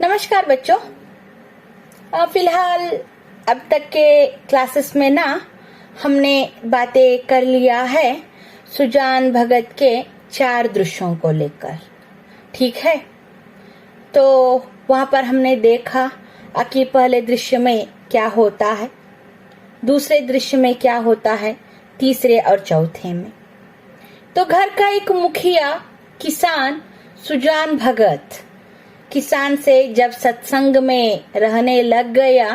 नमस्कार बच्चों। फिलहाल अब तक के क्लासेस में ना हमने बातें कर लिया है सुजान भगत के 4 दृश्यों को लेकर, ठीक है। तो वहां पर हमने देखा कि पहले दृश्य में क्या होता है, दूसरे दृश्य में क्या होता है, तीसरे और चौथे में। तो घर का एक मुखिया किसान सुजान भगत किसान से जब सत्संग में रहने लग गया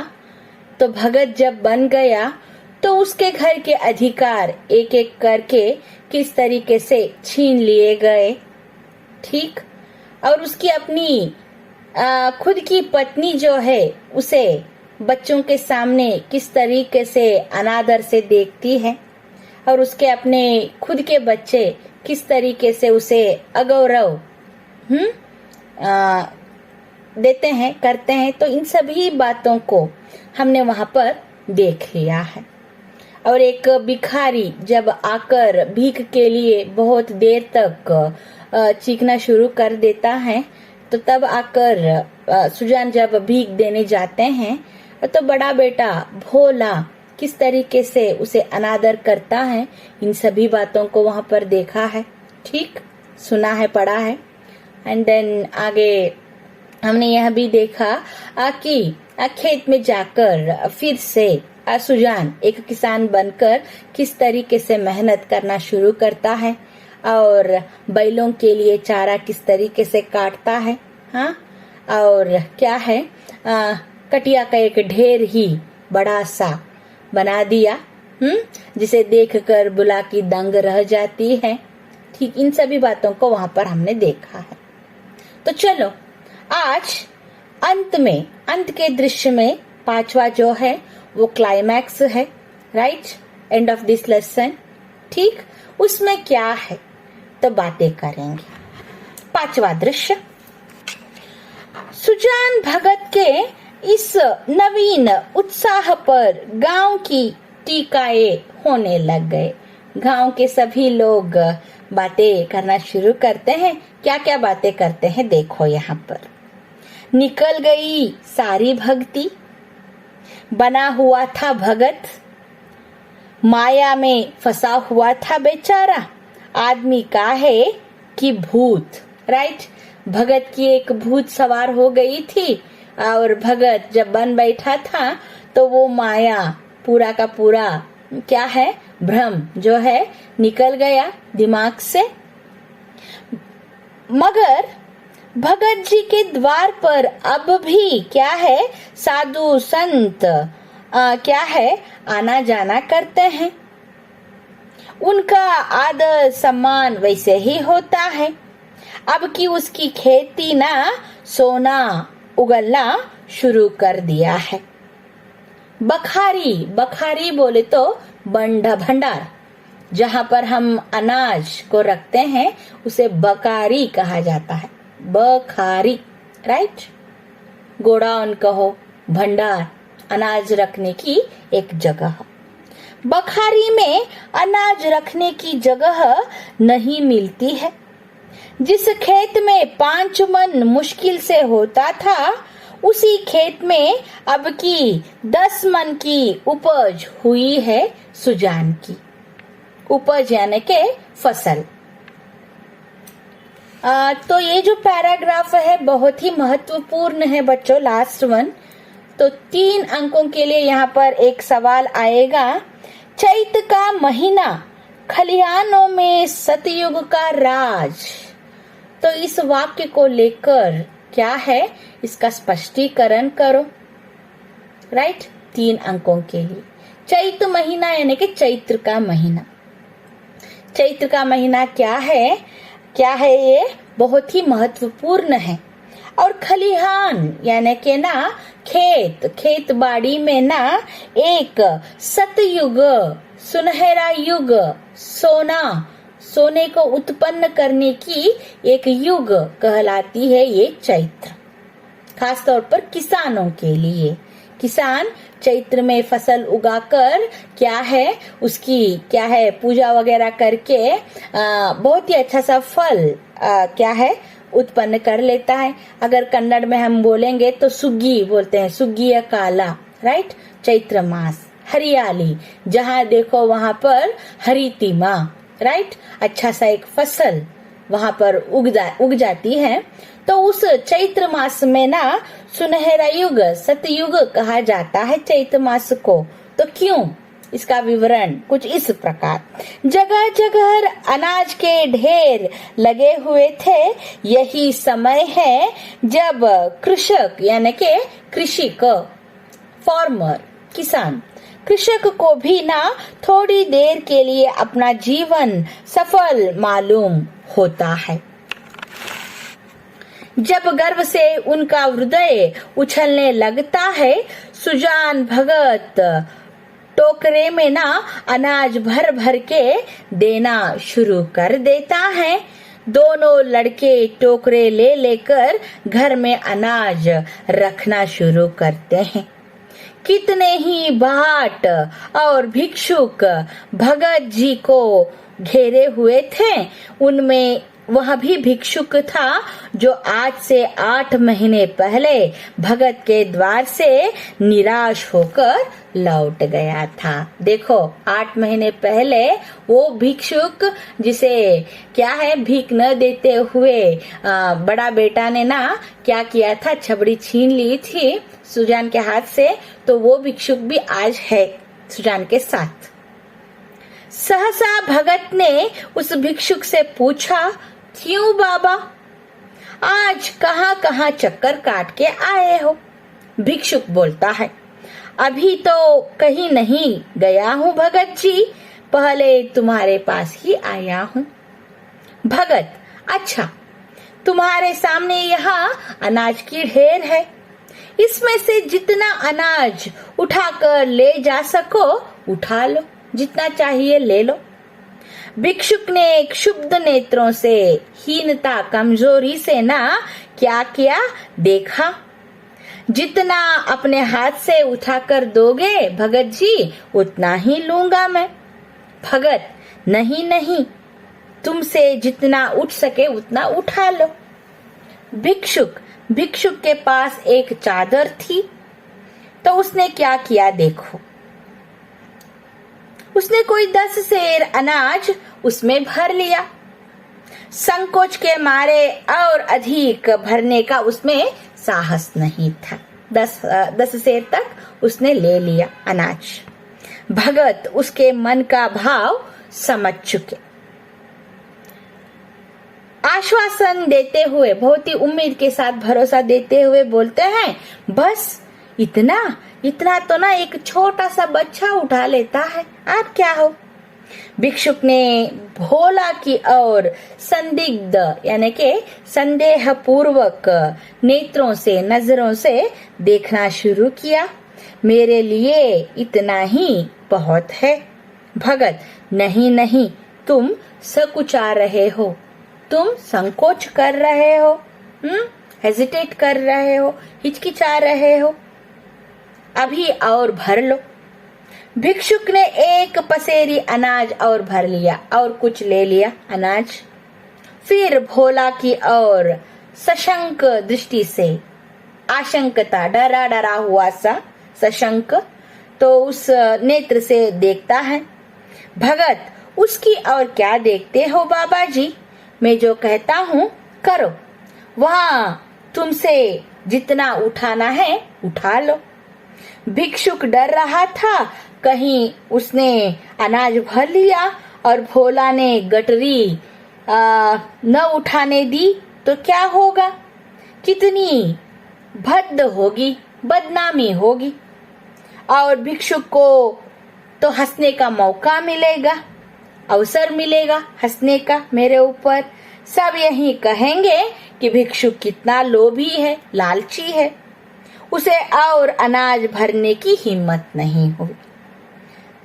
तो भगत जब बन गया तो उसके घर के अधिकार एक एक करके किस तरीके से छीन लिए गए, ठीक। और उसकी अपनी खुद की पत्नी जो है उसे बच्चों के सामने किस तरीके से अनादर से देखती है और उसके अपने खुद के बच्चे किस तरीके से उसे अगौरव देते हैं, करते हैं। तो इन सभी बातों को हमने वहां पर देख लिया है। और एक भिखारी जब आकर भीख के लिए बहुत देर तक चीखना शुरू कर देता है तो तब आकर सुजान जब भीख देने जाते हैं तो बड़ा बेटा भोला किस तरीके से उसे अनादर करता है, इन सभी बातों को वहां पर देखा है, ठीक, सुना है, पढ़ा है। एंड देन आगे हमने यह भी देखा कि खेत में जाकर फिर से सुजान एक किसान बनकर किस तरीके से मेहनत करना शुरू करता है और बैलों के लिए चारा किस तरीके से काटता है, हाँ। और क्या है, कटिया का एक ढेर ही बड़ा सा बना दिया, जिसे देखकर बुला की दंग रह जाती है, ठीक। इन सभी बातों को वहां पर हमने देखा है। तो चलो आज अंत के दृश्य में 5वां जो है वो क्लाइमैक्स है, right, end of this lesson, ठीक। उसमें क्या है तो बातें करेंगे। 5वां दृश्य, सुजान भगत के इस नवीन उत्साह पर गांव की टीकाएं होने लग गए। गांव के सभी लोग बातें करना शुरू करते हैं। क्या क्या बातें करते हैं देखो यहाँ पर। निकल गई सारी भक्ति, बना हुआ था भगत, माया में फंसा हुआ था बेचारा, आदमी का है कि भूत, राइट। भगत की एक भूत सवार हो गई थी और भगत जब बन बैठा था तो वो माया पूरा का पूरा क्या है, भ्रम जो है निकल गया दिमाग से। मगर भगत जी के द्वार पर अब भी क्या है, साधु संत क्या है, आना जाना करते हैं। उनका आदर सम्मान वैसे ही होता है। अब की उसकी खेती ना सोना उगलना शुरू कर दिया है। बखारी बोले तो भंडार, जहां पर हम अनाज को रखते हैं उसे बकारी कहा जाता है, बखारी, राइट। गोडाउन कहो, भंडार, अनाज रखने की एक जगह। बखारी में अनाज रखने की जगह नहीं मिलती है। जिस खेत में 5 मन मुश्किल से होता था उसी खेत में अब की 10 मन की उपज हुई है सुजान की। उपज यानी के फसल। तो ये जो पैराग्राफ है बहुत ही महत्वपूर्ण है बच्चों, लास्ट वन। तो 3 अंकों के लिए यहाँ पर एक सवाल आएगा। चैत का महीना, खलिहानों में सतयुग का राज। तो इस वाक्य को लेकर क्या है, इसका स्पष्टीकरण करो, राइट। 3 अंकों के लिए चैत महीना यानी कि चैत्र का महीना। चैत्र का महीना क्या है ये बहुत ही महत्वपूर्ण है। और खलिहान यानी के ना खेत बाड़ी में ना एक सतयुग, सुनहरा युग, सोने को उत्पन्न करने की एक युग कहलाती है ये चैत्र। खास तौर पर किसानों के लिए। किसान चैत्र में फसल उगाकर क्या है, उसकी क्या है, पूजा वगैरह करके बहुत ही अच्छा सा फल क्या है उत्पन्न कर लेता है। अगर कन्नड़ में हम बोलेंगे तो सुग्गी बोलते हैं, सुग्गिया काला, राइट। चैत्र मास, हरियाली, जहाँ देखो वहां पर हरितिमा, राइट। अच्छा सा एक फसल वहां पर उग जाती है। तो उस चैत्र मास में ना सुनहरा युग, सतयुग कहा जाता है चैत्र मास को। तो क्यों? इसका विवरण कुछ इस प्रकार। जगह जगह अनाज के ढेर लगे हुए थे। यही समय है जब कृषक यानी के कृषिक, फार्मर, किसान, कृषक को भी ना थोड़ी देर के लिए अपना जीवन सफल मालूम होता है। जब गर्व से उनका हृदय उछलने लगता है, सुजान भगत टोकरे में ना अनाज भर भर के देना शुरू कर देता है। दोनों लड़के टोकरे ले लेकर घर में अनाज रखना शुरू करते हैं। कितने ही बाट और भिक्षुक भगत जी को घेरे हुए थे। उनमें वह भी भिक्षुक था जो आज से 8 महीने पहले भगत के द्वार से निराश होकर लौट गया था। देखो 8 महीने पहले वो भिक्षुक जिसे क्या है भीख न देते हुए बड़ा बेटा ने ना क्या किया था, छबड़ी छीन ली थी सुजान के हाथ से। तो वो भिक्षुक भी आज है सुजान के साथ। सहसा भगत ने उस भिक्षुक से पूछा, क्यों बाबा, आज कहाँ कहाँ चक्कर काट के आए हो? भिक्षुक बोलता है, अभी तो कहीं नहीं गया हूँ भगत जी, पहले तुम्हारे पास ही आया हूँ। भगत, अच्छा, तुम्हारे सामने यहाँ अनाज की ढेर है, इसमें से जितना अनाज उठाकर ले जा सको उठा लो, जितना चाहिए ले लो। भिक्षुक ने क्षुब्ध नेत्रों से हीनता कमजोरी से ना क्या किया देखा। जितना अपने हाथ से उठाकर दोगे भगत जी उतना ही लूंगा मैं। भगत, नहीं नहीं, तुमसे जितना उठ सके उतना उठा लो। भिक्षुक के पास एक चादर थी, तो उसने क्या किया देखो। उसने कोई 10 सेर अनाज उसमें भर लिया। संकोच के मारे और अधिक भरने का उसमें साहस नहीं था। 10 सेर तक उसने ले लिया अनाज। भगत उसके मन का भाव समझ चुके। आश्वासन देते हुए, बहुत ही उम्मीद के साथ भरोसा देते हुए बोलते हैं, बस इतना तो ना एक छोटा सा बच्चा उठा लेता है, आप क्या हो। भिक्षुक ने भोला की और संदिग्ध यानी के संदेह पूर्वक नजरों से देखना शुरू किया। मेरे लिए इतना ही बहुत है। भगत, नहीं नहीं, तुम सकुचा रहे हो, तुम संकोच कर रहे हो, हेजिटेट कर रहे हो, हिचकिचा रहे हो, अभी और भर लो। भिक्षुक ने एक पसेरी अनाज और भर लिया और कुछ ले लिया अनाज। फिर भोला की और सशंक दृष्टि से, आशंकता, डरा हुआ सा सशंक, तो उस नेत्र से देखता है। भगत, उसकी और क्या देखते हो बाबा जी, मैं जो कहता हूँ करो, वहां तुमसे जितना उठाना है उठा लो। भिक्षुक डर रहा था कहीं उसने अनाज भर लिया और भोला ने गटरी न उठाने दी तो क्या होगा, कितनी भद्द होगी, बदनामी होगी, और भिक्षुक को तो हंसने का मौका मिलेगा, अवसर मिलेगा हंसने का मेरे ऊपर। सब यही कहेंगे कि भिक्षुक कितना लोभी है, लालची है, उसे और अनाज भरने की हिम्मत नहीं हुई।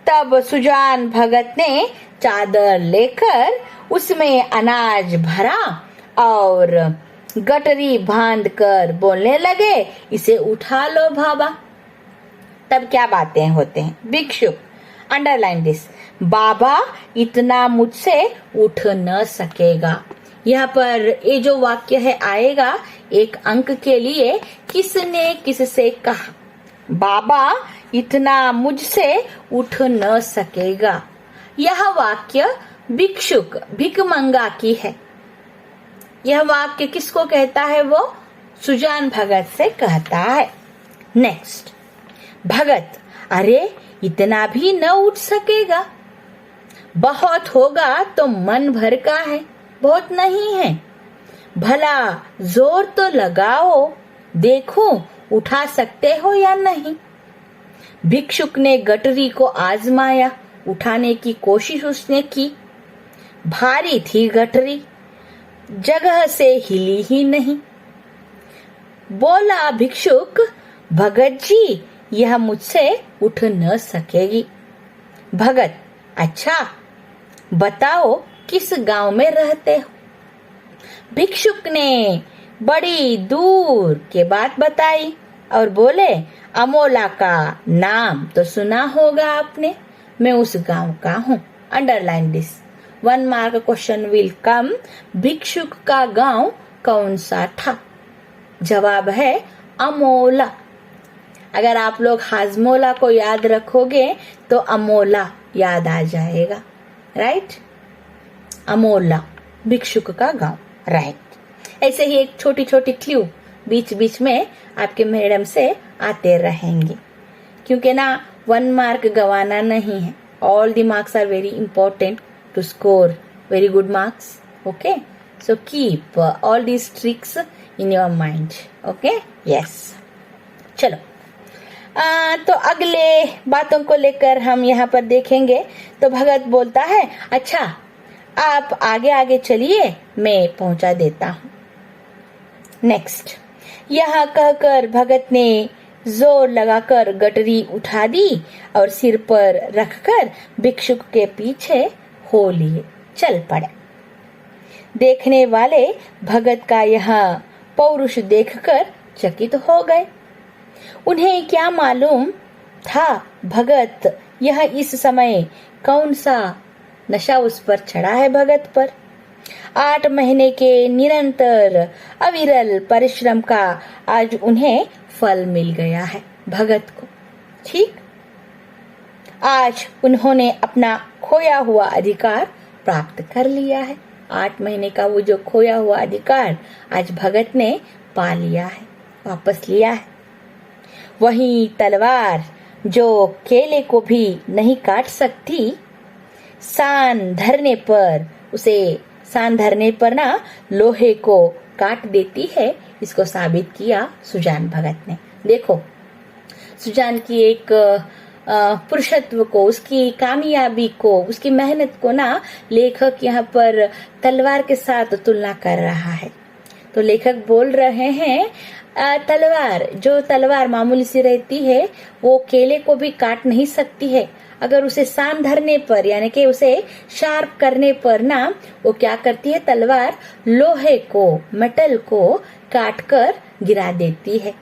तब सुजान भगत ने चादर लेकर उसमें अनाज भरा और गटरी बांध कर बोलने लगे, इसे उठा लो बाबा। तब क्या बातें होते हैं। भिक्षुक, अंडरलाइन दिस, बाबा इतना मुझसे उठ न सकेगा, यहाँ पर ये जो वाक्य है आएगा एक अंक के लिए। किसने किससे कहा? बाबा इतना मुझसे उठ न सकेगा। यह वाक्य भिक्षुक भिखमंगा की है। यह वाक्य किसको कहता है? वो सुजान भगत से कहता है। नेक्स्ट, भगत, अरे इतना भी न उठ सकेगा। बहुत होगा तो मन भर का है, बहुत नहीं है। भला जोर तो लगाओ, देखो उठा सकते हो या नहीं। भिक्षुक ने गठरी को आजमाया, उठाने की कोशिश उसने की। भारी थी गठरी, जगह से हिली ही नहीं। बोला भिक्षुक, भगत जी यह मुझसे उठ न सकेगी। भगत, अच्छा बताओ किस गांव में रहते हो? भिक्षुक ने बड़ी दूर के बात बताई और बोले, अमोला का नाम तो सुना होगा आपने, मैं उस गांव का हूँ। Underline this, 1 mark question will come. भिक्षुक का गांव कौन सा था? जवाब है अमोला। अगर आप लोग हाजमोला को याद रखोगे तो अमोला याद आ जाएगा, राइट? अमोला भिक्षुक का गांव, राइट। ऐसे ही एक छोटी छोटी क्लू बीच बीच में आपके मैडम से आते रहेंगे, क्योंकि ना 1 मार्क गवाना नहीं है। All the marks are very important to score very good marks. Okay, so keep all these tricks in your mind. Okay, yes. चलो, तो अगले बातों को लेकर हम यहाँ पर देखेंगे। तो भगत बोलता है, अच्छा आप आगे आगे चलिए, मैं पहुंचा देता हूँ। नेक्स्ट, यह कहकर भगत ने जोर लगाकर गठरी उठा दी और सिर पर रखकर भिक्षुक के पीछे हो लिए चल पड़े। देखने वाले भगत का यह पौरुष देखकर चकित हो गए। उन्हें क्या मालूम था भगत यह इस समय कौन सा नशा उस पर चढ़ा है भगत पर। 8 महीने के निरंतर अविरल परिश्रम का आज उन्हें फल मिल गया है भगत को। ठीक, आज उन्होंने अपना खोया हुआ अधिकार प्राप्त कर लिया है। 8 महीने का वो जो खोया हुआ अधिकार आज भगत ने पा लिया है, वापस लिया है। वही तलवार जो केले को भी नहीं काट सकती, सान धरने पर ना लोहे को काट देती है, इसको साबित किया सुजान भगत ने। देखो, सुजान की एक पुरुषत्व को, उसकी कामयाबी को, उसकी मेहनत को ना लेखक यहाँ पर तलवार के साथ तुलना कर रहा है। तो लेखक बोल रहे हैं, जो तलवार मामूली सी रहती है वो केले को भी काट नहीं सकती है। अगर उसे सान धरने पर, यानी कि उसे शार्प करने पर ना, वो क्या करती है, तलवार लोहे को, मेटल को काट कर गिरा देती है।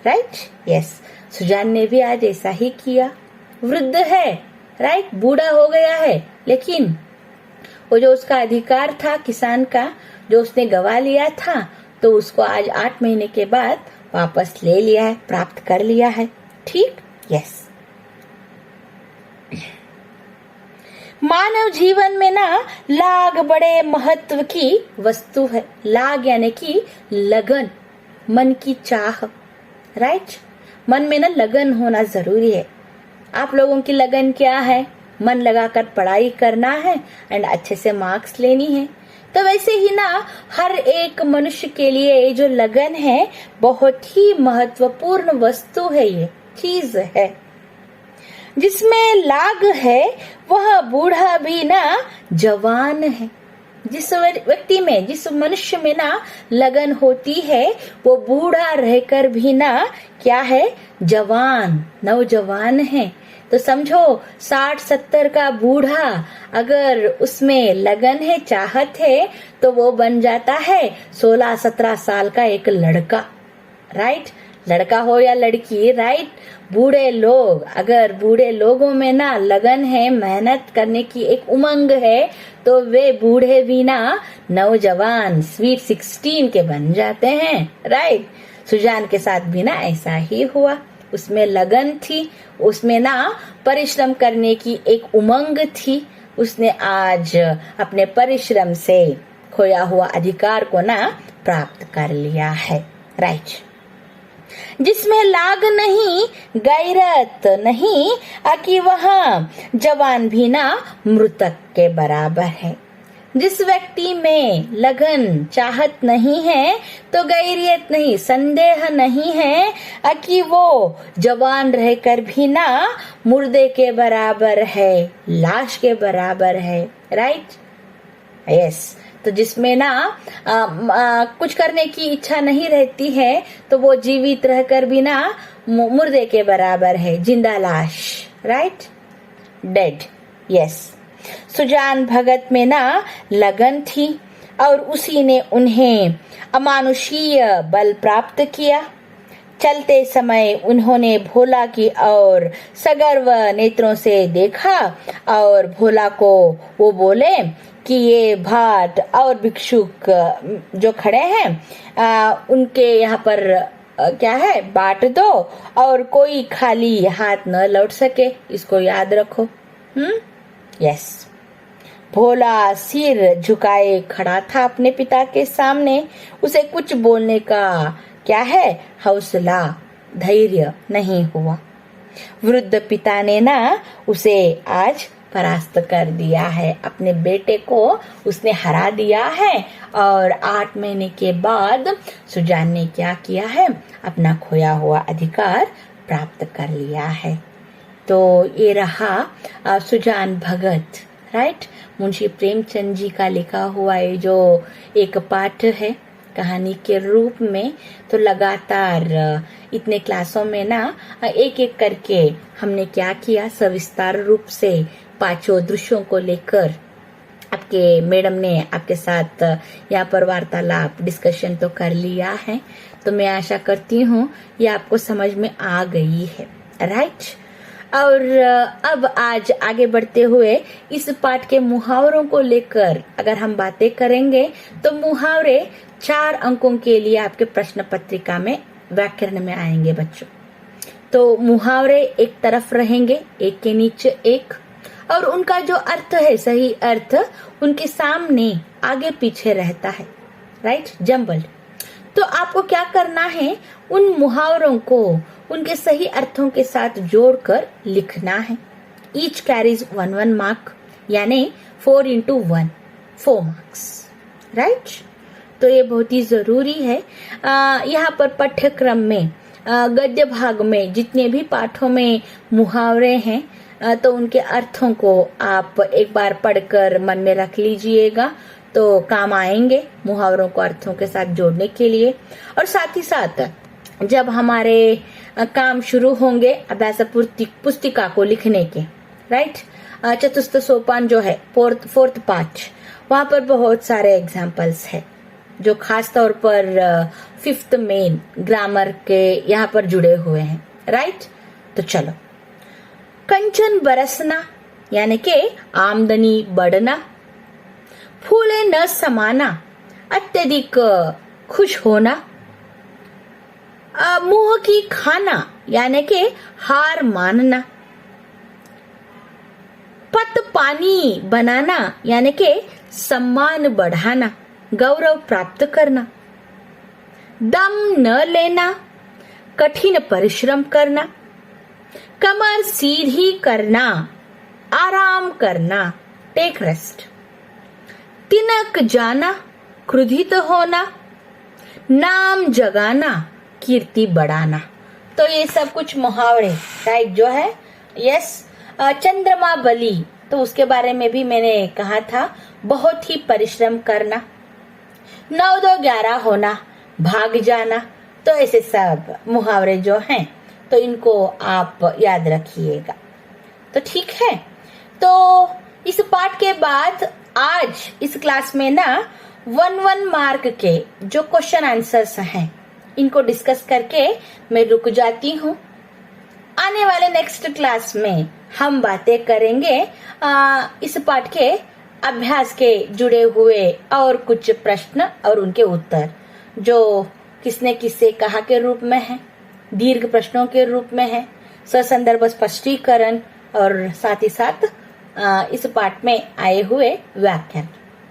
Right, yes. सुजान ने भी आज ऐसा ही किया। वृद्ध है, राइट, बूढ़ा हो गया है, लेकिन वो जो उसका अधिकार था किसान का, जो उसने गवा लिया था, तो उसको आज 8 महीने के बाद वापस ले लिया है, प्राप्त कर लिया है। ठीक, यस। मानव जीवन में ना लाग बड़े महत्व की वस्तु है। लाग यानी कि लगन, मन की चाह, राइट। मन में ना लगन होना जरूरी है। आप लोगों की लगन क्या है? मन लगाकर पढ़ाई करना है एंड अच्छे से मार्क्स लेनी है। तो वैसे ही ना हर एक मनुष्य के लिए ये जो लगन है बहुत ही महत्वपूर्ण वस्तु है, ये चीज है। जिसमें लाग है वह बूढ़ा भी ना जवान है। जिस व्यक्ति में, जिस मनुष्य में ना लगन होती है वो बूढ़ा रहकर भी ना क्या है, जवान, नौजवान है। तो समझो 60-70 का बूढ़ा अगर उसमें लगन है, चाहत है, तो वो बन जाता है 16-17 साल का एक लड़का, राइट। लड़का हो या लड़की, राइट। बूढ़े लोग, अगर बूढ़े लोगों में ना लगन है, मेहनत करने की एक उमंग है, तो वे बूढ़े भी ना नौजवान स्वीट 16 के बन जाते हैं, राइट। सुजान के साथ भी ना ऐसा ही हुआ। उसमें लगन थी, उसमें ना परिश्रम करने की एक उमंग थी। उसने आज अपने परिश्रम से खोया हुआ अधिकार को ना प्राप्त कर लिया है, राइट। जिसमें लाग नहीं, गैरत नहीं, कि वह जवान भी ना मृतक के बराबर है। जिस व्यक्ति में लगन चाहत नहीं है, तो गैरियत नहीं, संदेह नहीं है कि वो जवान रहकर भी ना मुर्दे के बराबर है, लाश के बराबर है, राइट। यस, तो जिसमें ना कुछ करने की इच्छा नहीं रहती है, तो वो जीवित रहकर भी ना मुर्दे के बराबर है, जिंदा लाश, राइट, डेड। यस, सुजान भगत में ना लगन थी और उसी ने उन्हें अमानुषीय बल प्राप्त किया। चलते समय उन्होंने भोला की और सगर्व नेत्रों से देखा और भोला को वो बोले कि ये भाट और भिक्षुक जो खड़े हैं उनके यहाँ पर क्या है, बांट दो और कोई खाली हाथ न लौट सके, इसको याद रखो। यस, भोला सिर झुकाए खड़ा था अपने पिता के सामने। उसे कुछ बोलने का क्या है, हौसला, धैर्य नहीं हुआ। वृद्ध पिता ने ना उसे आज परास्त कर दिया है, अपने बेटे को उसने हरा दिया है। और 8 महीने के बाद सुजान ने क्या किया है, अपना खोया हुआ अधिकार प्राप्त कर लिया है। तो ये रहा सुजान भगत, राइट। मुंशी प्रेमचंद जी का लिखा हुआ ये जो एक पाठ है कहानी के रूप में। तो लगातार इतने क्लासों में ना एक एक करके हमने क्या किया, सविस्तार रूप से 5 दृश्यों को लेकर आपके मैडम ने आपके साथ यहाँ पर वार्तालाप, डिस्कशन तो कर लिया है। तो मैं आशा करती हूँ ये आपको समझ में आ गई है, राइट। और अब आज आगे बढ़ते हुए इस पाठ के मुहावरों को लेकर अगर हम बातें करेंगे, तो मुहावरे 4 अंकों के लिए आपके प्रश्न पत्रिका में व्याकरण में आएंगे बच्चों। तो मुहावरे एक तरफ रहेंगे, एक के नीचे एक, और उनका जो अर्थ है, सही अर्थ उनके सामने आगे पीछे रहता है, राइट, जम्बल्ड। तो आपको क्या करना है, उन मुहावरों को उनके सही अर्थों के साथ जोड़कर लिखना है। ईच कैरीज 1 मार्क, यानी 4 into 1, 4 मार्क्स, राइट। तो ये बहुत ही जरूरी है। यहाँ पर पाठ्यक्रम में गद्य भाग में जितने भी पाठों में मुहावरे हैं, तो उनके अर्थों को आप एक बार पढ़कर मन में रख लीजिएगा, तो काम आएंगे मुहावरों को अर्थों के साथ जोड़ने के लिए। और साथ ही साथ जब हमारे काम शुरू होंगे अभ्यास पुस्तिका को लिखने के, राइट, चतुर्थ सोपान जो है, फोर्थ पार्ट, वहां पर बहुत सारे एग्जाम्पल्स है जो खास तौर पर 5th मेन ग्रामर के यहाँ पर जुड़े हुए हैं, राइट। तो चलो, कंचन बरसना यानी के आमदनी बढ़ना, फूले न समाना अत्यधिक खुश होना, मुंह की खाना यानी के हार मानना, पत पानी बनाना यानी के सम्मान बढ़ाना, गौरव प्राप्त करना, दम न लेना कठिन परिश्रम करना, कमर सीधी करना आराम करना, टेक रेस्ट, तिनक जाना क्रोधित होना, नाम जगाना कीर्ति बढ़ाना। तो ये सब कुछ मुहावरे टाइप जो है। यस, चंद्रमा बली, तो उसके बारे में भी मैंने कहा था, बहुत ही परिश्रम करना, 9-2-11 होना, भाग जाना। तो ऐसे सब मुहावरे जो हैं, तो इनको आप याद रखिएगा। तो ठीक है, तो इस पाठ के बाद आज इस क्लास में ना 1 मार्क के जो क्वेश्चन आंसर्स हैं, इनको डिस्कस करके मैं रुक जाती हूँ। आने वाले नेक्स्ट क्लास में हम बातें करेंगे इस पाठ के अभ्यास के जुड़े हुए और कुछ प्रश्न और उनके उत्तर, जो किसने किससे कहा के रूप में है, दीर्घ प्रश्नों के रूप में है, ससंदर्भ स्पष्टीकरण और साथ ही साथ इस पाठ में आए हुए व्याख्यान।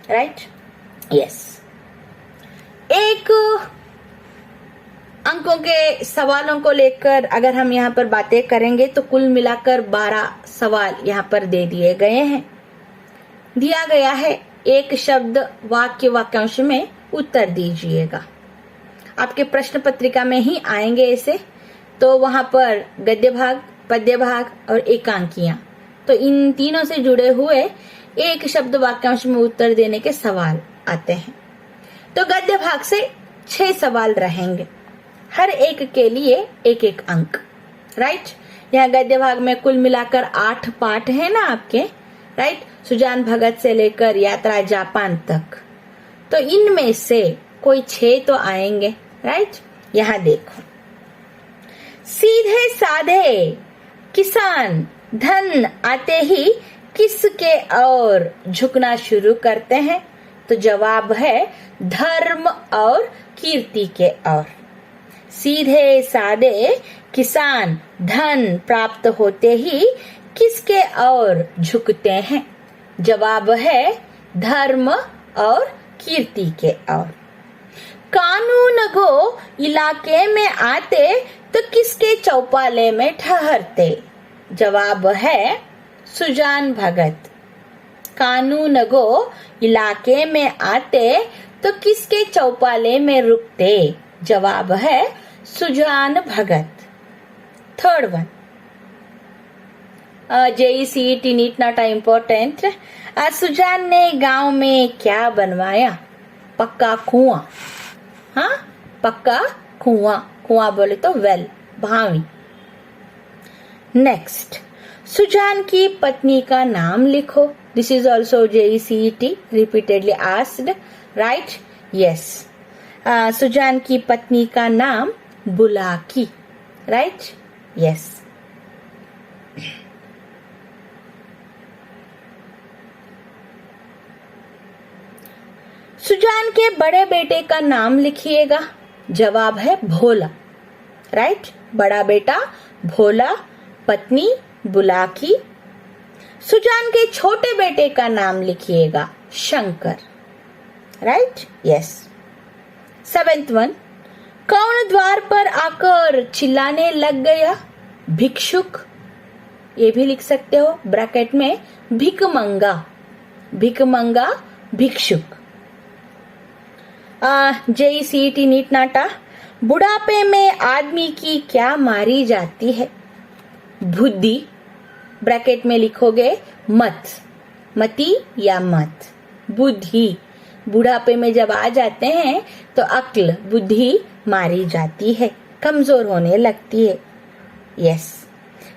Right, yes. एक अंकों के सवालों को लेकर अगर हम यहाँ पर बातें करेंगे तो कुल मिलाकर 12 सवाल यहाँ पर दे दिए गए हैं। दिया गया है एक शब्द वाक्य वाक्यांश में उत्तर दीजिएगा। आपके प्रश्न पत्रिका में ही आएंगे ऐसे, तो वहां पर गद्य भाग, पद्य भाग और एकांकियां, तो इन तीनों से जुड़े हुए एक शब्द वाक्यांश में उत्तर देने के सवाल आते हैं। तो गद्य भाग से 6 सवाल रहेंगे, हर एक के लिए एक एक अंक। राइट, यहाँ गद्य भाग में कुल मिलाकर 8 पाठ है ना आपके। राइट, सुजान भगत से लेकर यात्रा जापान तक, तो इनमें से कोई 6 तो आएंगे। राइट, यहाँ देखो, सीधे साधे किसान धन आते ही किसके और झुकना शुरू करते हैं? तो जवाब है धर्म और कीर्ति के ओर। सीधे साधे किसान धन प्राप्त होते ही किसके ओर झुकते हैं? जवाब है धर्म और कीर्ति के ओर। कानून गो इलाके में आते तो किसके चौपाले में ठहरते? जवाब है सुजान भगत। कानून गो इलाके में आते तो किसके चौपाले में रुकते? जवाब है सुजान भगत। Third one, JECET NEET NATA important. Sujan ने गांव में क्या बनवाया? पक्का कुआं। हाँ, पक्का कुआं। कुआं बोले तो वेल, भावी। नेक्स्ट, सुजान की पत्नी का नाम लिखो। This is also JECET repeatedly asked. Right, yes. Sujan की पत्नी का नाम बुलाकी। Right, yes. सुजान के बड़े बेटे का नाम लिखिएगा। जवाब है भोला। राइट, बड़ा बेटा भोला, पत्नी बुलाकी। सुजान के छोटे बेटे का नाम लिखिएगा Shankar. Right, yes. 7th one, कौन द्वार पर आकर चिल्लाने लग गया? भिक्षुक। ये भी लिख सकते हो ब्रैकेट में, भिकमंगा। भिकमंगा, भिक्षुक। JECET नीट नाटा, बुढ़ापे में आदमी की क्या मारी जाती है? बुद्धि। ब्रैकेट में लिखोगे मत, मति या मत। बुद्धि, बुढ़ापे में जब आ जाते हैं तो अक्ल, बुद्धि मारी जाती है, कमजोर होने लगती है। यस।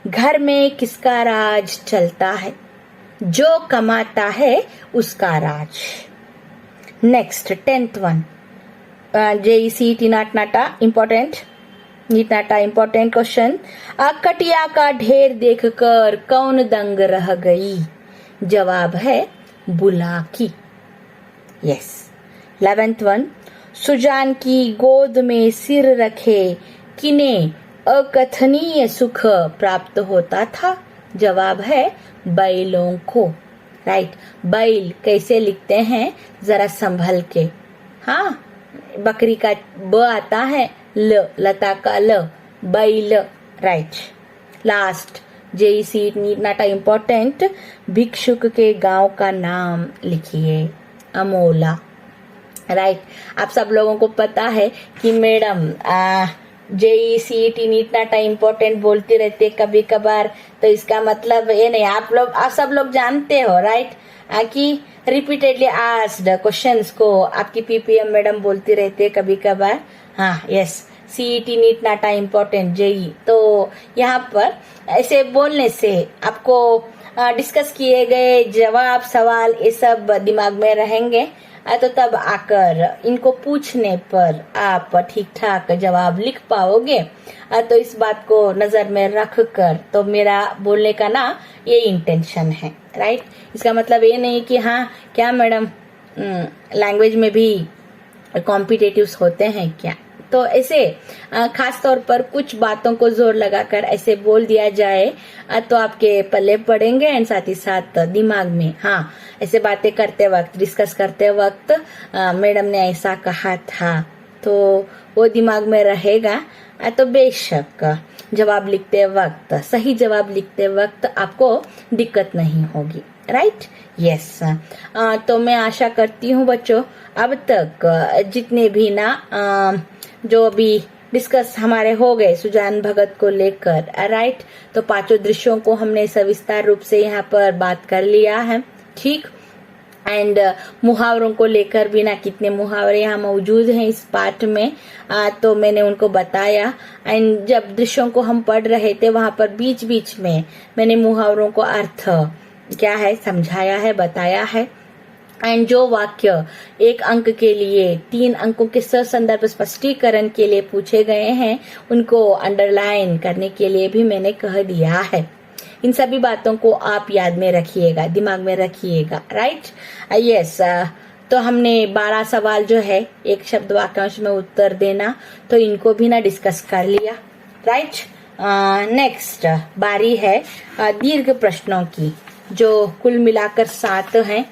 घर में किसका राज चलता है? जो कमाता है उसका राज। Next, 10th one, JECET NEET NATA important. NEET NATA important question. कटिया का ढेर देखकर कौन दंग रह गई? जवाब है Bulaki. Yes. 11th one, Sujan की गोद में सिर रखे किन्हें अकथनीय सुख प्राप्त होता था? जवाब है बैलों को। राइट, बैल कैसे लिखते हैं जरा संभल के। हाँ, बकरी का ब आता है, ल, लता का ल, बैल। Right. Last, JECET NEET NATA important, भिक्षुक के गांव का नाम लिखिए। अमोला। राइट, आप सब लोगों को पता है कि madam JECET NEET NATA important बोलती रहती है कभी कभार, तो इसका मतलब ये नहीं, आप सब लोग जानते हो। राइट, कि रिपीटेडली आस्क्ड क्वेश्चंस को आपकी PPM मैडम बोलती रहती है कभी कभार। हाँ, yes, CET NEET NATA important JEE। तो यहाँ पर ऐसे बोलने से आपको डिस्कस किए गए जवाब, सवाल, ये सब दिमाग में रहेंगे। तो तब आकर इनको पूछने पर आप ठीक ठाक जवाब लिख पाओगे। तो इस बात को नजर में रख कर तो मेरा बोलने का ना ये इंटेंशन है, राइट। इसका मतलब ये नहीं कि हाँ क्या मैडम लैंग्वेज में भी कॉम्पिटिटिव्स होते हैं क्या, तो ऐसे खास तौर पर कुछ बातों को जोर लगाकर ऐसे बोल दिया जाए तो आपके पल्ले पड़ेंगे एंड साथ ही साथ दिमाग में हाँ ऐसे बातें करते वक्त डिस्कस करते वक्त मैडम ने ऐसा कहा था तो वो दिमाग में रहेगा। तो बेशक जवाब लिखते वक्त सही जवाब लिखते वक्त आपको दिक्कत नहीं होगी, राइट। यस तो मैं आशा करती हूँ बच्चों अब तक जितने भी ना जो अभी डिस्कस हमारे हो गए सुजान भगत को लेकर, राइट। तो पांचों दृश्यों को हमने सविस्तार रूप से यहाँ पर बात कर लिया है, ठीक। एंड मुहावरों को लेकर भी ना कितने मुहावरे यहाँ मौजूद हैं इस पाठ में तो मैंने उनको बताया। एंड जब दृश्यों को हम पढ़ रहे थे वहां पर बीच बीच में मैंने मुहावरों को अर्थ क्या है समझाया है, बताया है। एंड जो वाक्य 1 अंक के लिए 3 अंकों के ससंदर्भ स्पष्टीकरण के लिए पूछे गए हैं उनको अंडरलाइन करने के लिए भी मैंने कह दिया है। इन सभी बातों को आप याद में रखिएगा, दिमाग में रखिएगा, राइट। यस तो हमने 12 सवाल जो है एक शब्द वाक्यांश में उत्तर देना तो इनको भी ना डिस्कस कर लिया, राइट। नेक्स्ट बारी है दीर्घ प्रश्नों की जो कुल मिलाकर 7 हैं।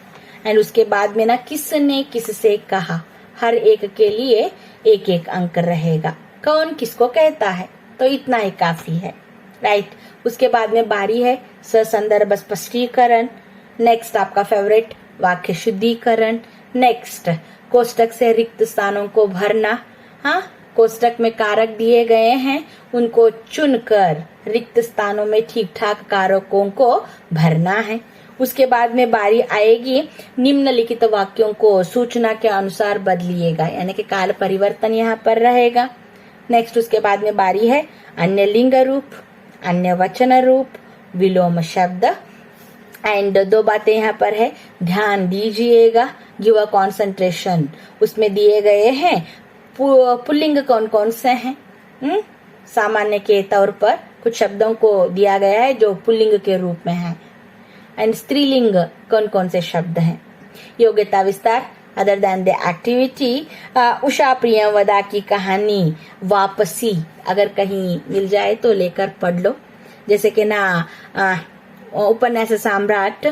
एंड उसके बाद में ना किसने किससे कहा हर एक के लिए 1-1 अंक रहेगा। कौन किसको कहता है तो इतना ही काफी है, राइट। उसके बाद में बारी है ससंदर्भ स्पष्टीकरण। नेक्स्ट आपका फेवरेट वाक्य शुद्धिकरण। नेक्स्ट कोष्टक से रिक्त स्थानों को भरना। हाँ कोष्टक में कारक दिए गए हैं उनको चुनकर रिक्त स्थानों में ठीक ठाक कारकों को भरना है। उसके बाद में बारी आएगी निम्नलिखित वाक्यों को सूचना के अनुसार बदलिएगा, यानी कि काल परिवर्तन यहाँ पर रहेगा। नेक्स्ट उसके बाद में बारी है अन्य लिंग रूप, अन्य वचन रूप, विलोम शब्द। एंड 2 बातें यहाँ पर है, ध्यान दीजिएगा गिव अ कॉन्सेंट्रेशन। उसमें दिए गए हैं पुल्लिंग कौन कौन से हैं। सामान्य के तौर पर कुछ शब्दों को दिया गया है जो पुल्लिंग के रूप में है। एंड स्त्रीलिंग कौन कौन से शब्द हैं। योग्यता विस्तार other than the activity. Usha Priyamvada की कहानी वापसी अगर कहीं मिल जाए तो लेकर पढ़ लो। जैसे कि ना उपन्यास सम्राट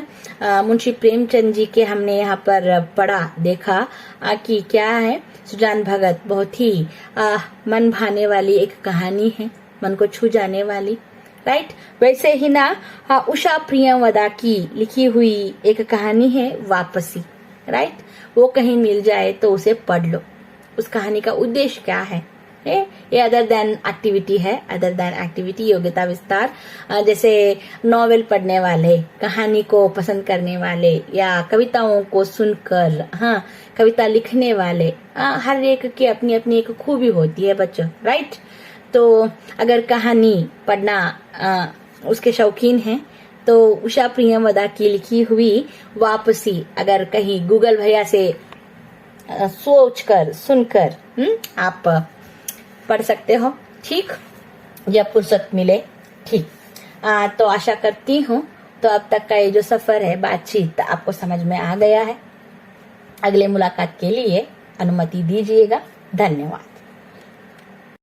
मुंशी प्रेमचंद जी के हमने यहाँ पर पढ़ा देखा कि क्या है सुजान भगत बहुत ही मन भाने वाली एक कहानी है, मन को छू जाने वाली, राइट। वैसे ही ना उषा प्रियंवदा की लिखी हुई एक कहानी है वापसी, राइट। वो कहीं मिल जाए तो उसे पढ़ लो। उस कहानी का उद्देश्य क्या है ये अदर देन एक्टिविटी है। अदर देन एक्टिविटी योग्यता विस्तार जैसे नॉवेल पढ़ने वाले, कहानी को पसंद करने वाले या कविताओं को सुनकर हाँ कविता लिखने वाले हर एक की अपनी अपनी एक खूबी होती है बच्चों, राइट। तो अगर कहानी पढ़ना उसके शौकीन हैं तो उषा प्रियंवदा की लिखी हुई वापसी अगर कहीं गूगल भैया से सोचकर सुनकर आप पढ़ सकते हो, ठीक, जब फुर्सत मिले, ठीक। तो आशा करती हूँ तो अब तक का ये जो सफर है बातचीत आपको समझ में आ गया है। अगले मुलाकात के लिए अनुमति दीजिएगा। धन्यवाद।